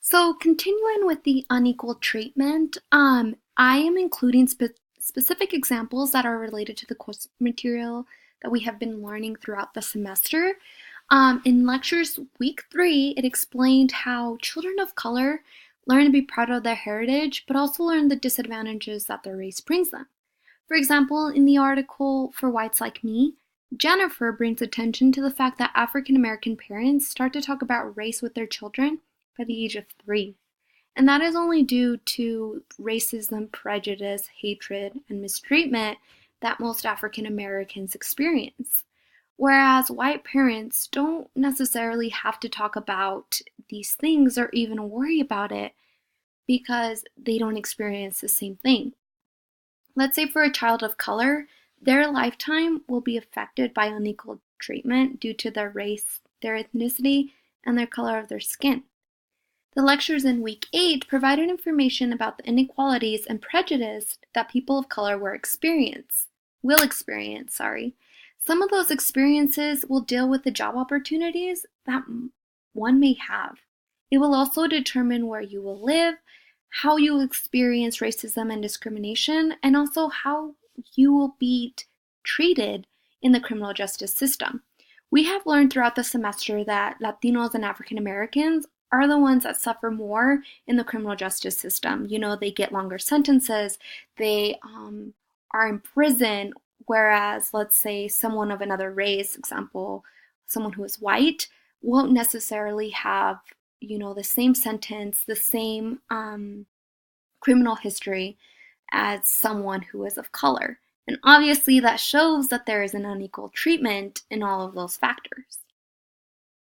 So continuing with the unequal treatment, I am including specific examples that are related to the course material that we have been learning throughout the semester. In lectures week 3, it explained how children of color learn to be proud of their heritage, but also learn the disadvantages that their race brings them. For example, in the article For Whites Like Me, Jennifer brings attention to the fact that African American parents start to talk about race with their children by the age of 3. And that is only due to racism, prejudice, hatred, and mistreatment that most African Americans experience. Whereas white parents don't necessarily have to talk about these things or even worry about it because they don't experience the same thing. Let's say for a child of color, their lifetime will be affected by unequal treatment due to their race, their ethnicity, and their color of their skin. The lectures in week 8 provided information about the inequalities and prejudice that people of color will experience. Some of those experiences will deal with the job opportunities that one may have. It will also determine where you will live, how you will experience racism and discrimination, and also how you will be treated in the criminal justice system. We have learned throughout the semester that Latinos and African Americans are the ones that suffer more in the criminal justice system. You know, they get longer sentences, they are in prison, whereas, let's say, someone of another race, example, someone who is white, won't necessarily have, the same sentence, the same criminal history as someone who is of color. And obviously that shows that there is an unequal treatment in all of those factors.